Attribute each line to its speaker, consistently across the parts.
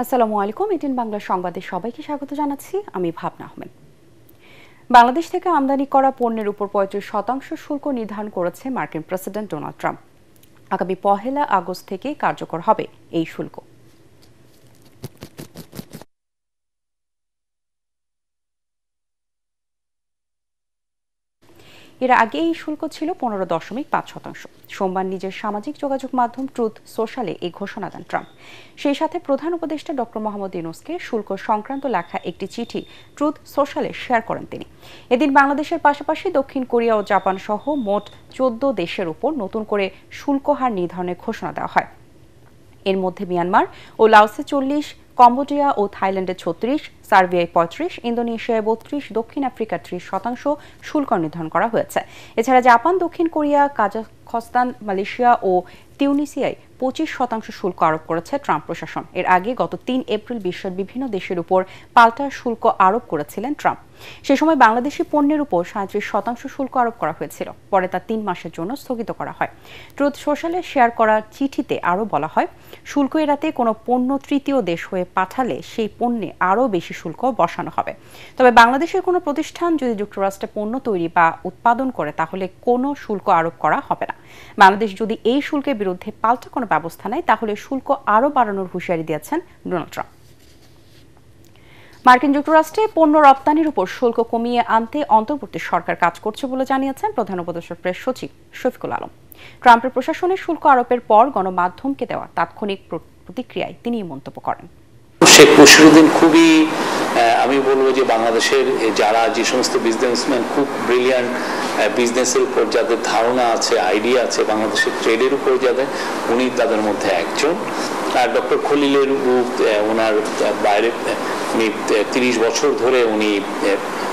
Speaker 1: আসসালামু আলাইকুম। এটিএন বাংলা সংবাদে সবাইকে স্বাগত জানাচ্ছি। আমি ভাবনা আহমেদ। বাংলাদেশ থেকে আমদানি করা পণ্যের উপর 35% শুল্ক নির্ধারণ করেছে মার্কিন প্রেসিডেন্ট ডোনাল্ড ট্রাম্প। আগামী 1 আগস্ট থেকে কার্যকর হবে এই শুল্ক। এর আগে এই শুল্ক ছিল 15.5%। সোমবার নিজের সামাজিক যোগাযোগ মাধ্যম ট্রুথ সোশ্যালে এই ঘোষণা দেন ট্রাম্প। সেই সাথে প্রধান উপদেষ্টা ডক্টর মোহাম্মদ ইউনূসকে শুল্ক সংক্রান্ত লেখা একটি চিঠি ট্রুথ সোশ্যালে শেয়ার করেন তিনি। এদিন বাংলাদেশের পাশাপাশি দক্ষিণ কোরিয়া ও জাপান সহ মোট 14 দেশের উপর নতুন করে শুল্ক হার নির্ধারণের ঘোষণা দেওয়া হয়। এর মধ্যে মিয়ানমার ও লাওসে 40, কম্বোডিয়া ও থাইল্যান্ডে 36, সার্বিয়ায় 35, ইন্দোনেশিয়ায় 32, দক্ষিণ আফ্রিকার 30% শুল্ক নির্ধারণ করা হয়েছে। এছাড়া জাপান, দক্ষিণ কোরিয়া, কাজাখস্তান, মালয়েশিয়া ও তিউনিসিয়ায় 25% শুল্ক আরোপ করেছে ট্রাম্প প্রশাসন। এর আগে গত 3 এপ্রিল বিশ্বের বিভিন্ন দেশের উপর পাল্টা শুল্ক আরোপ করেছিলেন ট্রাম্প। সে সময় বাংলাদেশি পণ্যের উপর 37% শুল্ক আরোপ করা হয়েছিল। পরে তা 3 মাসের জন্য স্থগিত করা হয়। ট্রুথ সোশ্যালে শেয়ার করা চিঠিতে আরও বলা হয়, শুল্ক এড়াতে কোনো পণ্য তৃতীয় দেশ হয়ে পাঠালে সেই পণ্যে আরও বেশি শুল্ক বসানো হবে। তবে বাংলাদেশের কোনো প্রতিষ্ঠান যদি যুক্তরাষ্ট্রে পণ্য তৈরি বা উৎপাদন করে তাহলে কোনো শুল্ক আরোপ করা হবে না। বাংলাদেশ যদি এই শুল্কের বিরুদ্ধে পাল্টা কোনো ব্যবস্থা নেয় তাহলে শুল্ক আরও বাড়ানোর হুঁশিয়ারি দিয়েছেন ডোনাল্ড ট্রাম্প। মার্কিন যুক্তরাষ্ট্রে পণ্য রপ্তানির উপর শুল্ক কমিয়ে আনতে অন্তর্বর্তী সরকার কাজ করছে বলে জানিয়েছেন প্রধান উপদেষ্টার প্রেস সচিব শফিকুল আলম। ট্রাম্পের প্রশাসনের শুল্ক আরোপের পর গণমাধ্যমকে দেওয়া তাৎক্ষণিক প্রতিক্রিয়ায় তিনি মন্তব্য করেন।
Speaker 2: শেখ মুশিরুদ্দিন খুবই, আমি বলবো যে বাংলাদেশের যারা যে সমস্ত বিজনেসম্যান খুব ব্রিলিয়ান্ট, বিজনেসের উপর যাদের ধারণা আছে, আইডিয়া আছে, বাংলাদেশের ট্রেডের উপর যাদের, উনি তাদের মধ্যে একজন। আর ডক্টর খলিলের ওনার বাইরে উনি 30 বছর ধরে উনি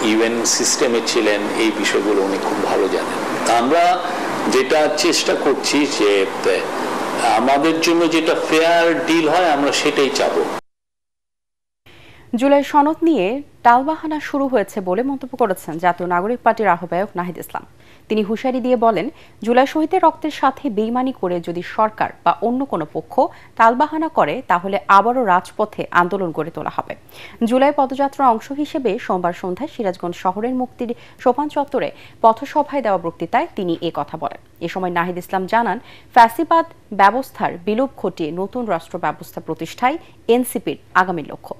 Speaker 2: ইউএন সিস্টেমে ছিলেন, এই বিষয়গুলো উনি খুব ভালো জানেন। আমরা যেটা চেষ্টা করছি যে আমাদের জন্য যেটা ফেয়ার ডিল হয় আমরা সেটাই চাবো।
Speaker 1: জুলাই সনদ নিয়ে টালবাহানা শুরু হয়েছে বলে মন্তব্য করেছেন জাতীয় নাগরিক পার্টির আহ্বায়ক নাহিদ ইসলাম। তিনি হুঁশিয়ারি দিয়ে বলেন, জুলাই শহীদের রক্তের সাথে বেইমানি করে যদি সরকার বা অন্য কোনো পক্ষ টালবাহানা করে তাহলে আবারও রাজপথে আন্দোলন গড়ে তোলা হবে। জুলাই পদযাত্রার অংশ হিসেবে সোমবার সন্ধ্যায় সিরাজগঞ্জ শহরের মুক্তির সোপান চত্বরে পথসভায় দেওয়া বক্তৃতায় তিনি এ কথা বলেন। এ সময় নাহিদ ইসলাম জানান, ফ্যাসিবাদ ব্যবস্থার বিলোপ ঘটিয়ে নতুন রাষ্ট্র ব্যবস্থা প্রতিষ্ঠায় এনসিপির আগামী লক্ষ্য।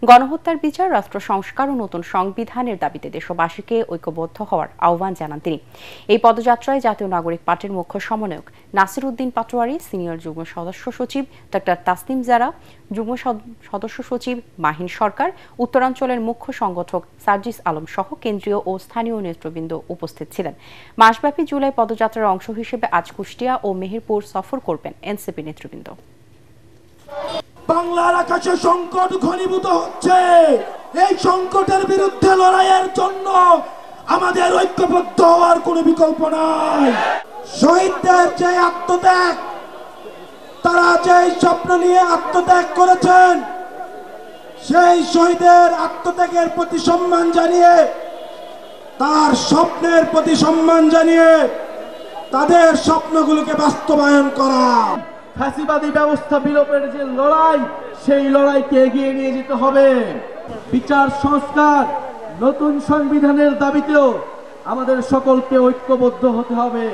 Speaker 1: গণহত্যার বিচার, রাষ্ট্র সংস্কার ও নতুন সংবিধানের দাবিতে দেশবাসীকে ঐক্যবদ্ধ হওয়ার আহ্বান জানান তিনি। এই পদযাত্রায় জাতীয় নাগরিক পার্টির মুখ্য সমন্বয়ক নাসির উদ্দিন পাটোয়ারি, সিনিয়র যুগ্ম সদস্য সচিব ডক্টর তাসনিম জারা, যুগ্ম সদস্য সচিব মাহিন সরকার, উত্তরাঞ্চলের মুখ্য সংগঠক সার্জিস আলম সহ কেন্দ্রীয় ও স্থানীয় নেতৃবৃন্দ উপস্থিত ছিলেন। মাসব্যাপী জুলাই পদযাত্রার অংশ হিসেবে আজ কুষ্টিয়া ও মেহেরপুর সফর করবেন এনসিপি নেতৃবৃন্দ।
Speaker 3: বাংলার আকাশে সংকট ঘনীভূত হচ্ছে। এই সংকটের বিরুদ্ধে লড়াইয়ের জন্য আমাদের ঐক্যবদ্ধ হওয়ার কোনো বিকল্প নাই। শহীদদের যে আত্মত্যাগ, তারা যে স্বপ্ন নিয়ে আত্মত্যাগ করেছেন, সেই শহীদের আত্মত্যাগের প্রতি সম্মান জানিয়ে, তার স্বপ্নের প্রতি সম্মান জানিয়ে তাদের স্বপ্নগুলোকে বাস্তবায়ন করা,
Speaker 4: ফ্যাসিবাদী ব্যবস্থা বিলোপের যে লড়াই, সেই লড়াইকে এগিয়ে নিয়ে যেতে হবে। বিচার সংস্কার, নতুন সংবিধানের দাবিতেও আমাদের সকলকে ঐক্যবদ্ধ হতে হবে।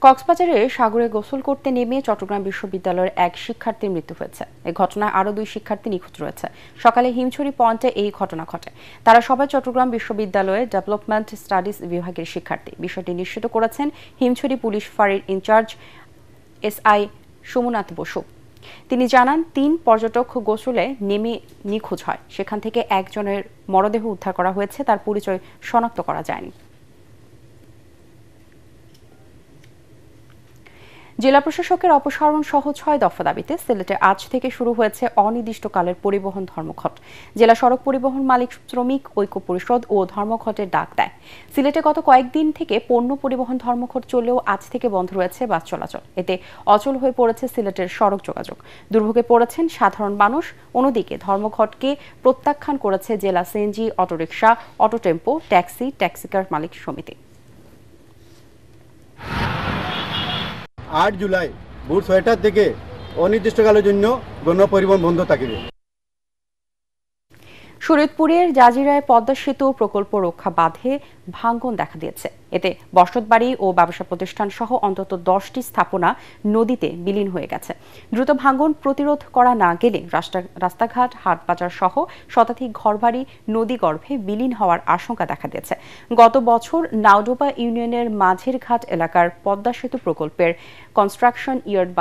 Speaker 1: কক্সবাজারে সাগরে গোসল করতে নেমে চট্টগ্রাম বিশ্ববিদ্যালয়ের এক শিক্ষার্থীর মৃত্যু হয়েছে। এই ঘটনায় আরও 2 শিক্ষার্থী নিখোঁজ রয়েছে। সকালে হিমছড়ি পয়েন্টে এই ঘটনা ঘটে। তারা সবাই চট্টগ্রাম বিশ্ববিদ্যালয়ের ডেভেলপমেন্ট স্টাডিজ বিভাগের শিক্ষার্থী। বিষয়টি নিশ্চিত করেছেন হিমছড়ি পুলিশ ফাঁড়ির ইনচার্জ SI সোমনাথ বসু। তিনি জানান, 3 পর্যটক গোসলে নেমে নিখোঁজ হয়। সেখান থেকে একজনের মরদেহ উদ্ধার করা হয়েছে, তার পরিচয় শনাক্ত করা যায়নি। জেলা প্রশাসকের অপসারণ সহ 6 দফা দাবিতে সিলেটে আজ থেকে শুরু হয়েছে অনির্দিষ্টকালের পরিবহন ধর্মঘট। জেলা সড়ক পরিবহন মালিক শ্রমিক ঐক্য পরিষদ ও ধর্মঘটের ডাক দেয়। সিলেটে গত কয়েকদিন থেকে পণ্য পরিবহন ধর্মঘট চললেও আজ থেকে বন্ধ রয়েছে বাস চলাচল। এতে অচল হয়ে পড়েছে সিলেটের সড়ক যোগাযোগ। দুর্ভোগে পড়েছেন সাধারণ মানুষ। অন্যদিকে ধর্মঘটকে প্রত্যাখ্যান করেছে জেলা CNG, autorickshaw, auto tempo, taxi, taxi car মালিক সমিতি।
Speaker 5: 8 জুলাই ভোর 6টা থেকে অনির্দিষ্টকালের জন্য গণপরিবহন বন্ধ থাকিবে।
Speaker 1: শরীয়তপুরের জাজিরায় পদ্মা সেতু প্রকল্প রক্ষা বাঁধে ভাঙ্গন দেখা দিয়েছে। এতে বসতবাড়ি ও ব্যবসা প্রতিষ্ঠান সহ অন্তত 10টি স্থাপনা নদীতে বিলীন হয়ে গেছে। দ্রুত ভাঙ্গন প্রতিরোধ করা না গেলে রাস্তাঘাট, হাটবাজার সহ শতাধিক ঘরবাড়ি নদীগর্ভে বিলীন হওয়ার আশঙ্কা দেখা দিয়েছে। গত বছর নাওডোবা ইউনিয়নের মাঝের ঘাট এলাকার পদ্মা সেতু প্রকল্পের কনস্ট্রাকশন ইয়ার্ড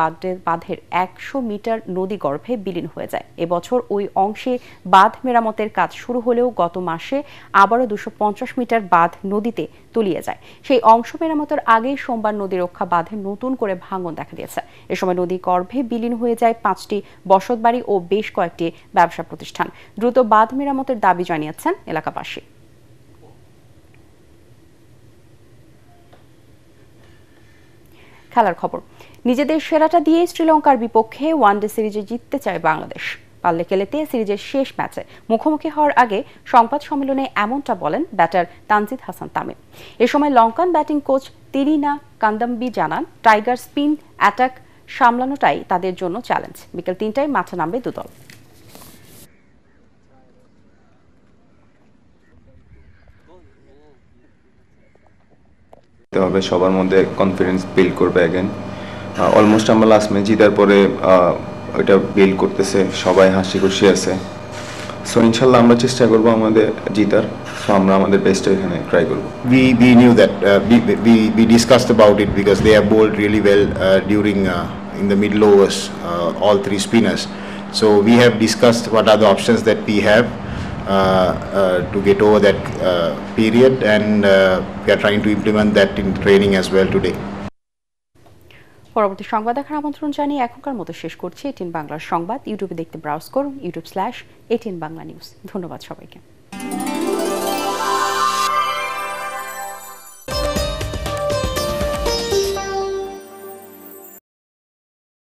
Speaker 1: বাঁধের 100 মিটার নদীগর্ভে বিলীন হয়ে যায়। এবছর ওই অংশে বাঁধ মেরামতের কাজ শুরু হলেও গত মাসে আবারও 250 মিটার বাঁধ নদীতে তলিয়ে যায়। সেই অংশ মেরামতের আগেই সোমবার নদী রক্ষা বাঁধে নতুন করে ভাঙন দেখা দিয়েছে। এ সময় নদী গর্ভে বিলীন হয়ে যায় 5টি বসতবাড়ি ও বেশ কয়েকটি ব্যবসা প্রতিষ্ঠান। দ্রুত বাঁধ মেরামতের দাবি জানিয়েছেন এলাকাবাসী। খেলার খবর, নিজেদের সেরাটা দিয়ে শ্রীলঙ্কার বিপক্ষে ওয়ানডে সিরিজে জিততে চায় বাংলাদেশ। পাল্লে খেলেতে সিরিজের শেষ ম্যাচে মুখোমুখি হওয়ার আগে সংবাদ সম্মেলনে এমনটা বলেন ব্যাটার তানজিদ হাসান তামিম। এ সময় লঙ্কান ব্যাটিং কোচ তিরিনা কান্দাম্বি জানান, টাইগার স্পিন অ্যাটাক সামলানোটাই তাদের জন্য চ্যালেঞ্জ। বিকেল 3টায় মাঠে নামবে দুদল।
Speaker 6: হবে সবার মধ্যে কনফিডেন্স বিল্ড করবে অ্যাগেন। অলমোস্ট আমরা লাস্ট ম্যাচ জিতার পরে ওইটা বিল্ড করতেছে, সবাই হাসি খুশি আছে। সো ইনশাল্লাহ আমরা চেষ্টা করবো আমাদের জিতার। সো আমরা আমাদের বেস্ট এখানে ট্রাই করবো।
Speaker 7: We knew that we discussed about it because they have bowled really well during in the middle overs, all three spinners. So we have discussed what are the options that we have to get over that period, and we are trying to implement that in training as well today.
Speaker 1: পরবর্তী সংবাদ দেখার আমন্ত্রণ জানিয়ে এখনকার মতো শেষ করছি 18 বাংলার সংবাদ। ইউটিউবে দেখতে ব্রাউজ করুন youtube/18 বাংলা নিউজ। ধন্যবাদ সবাইকে।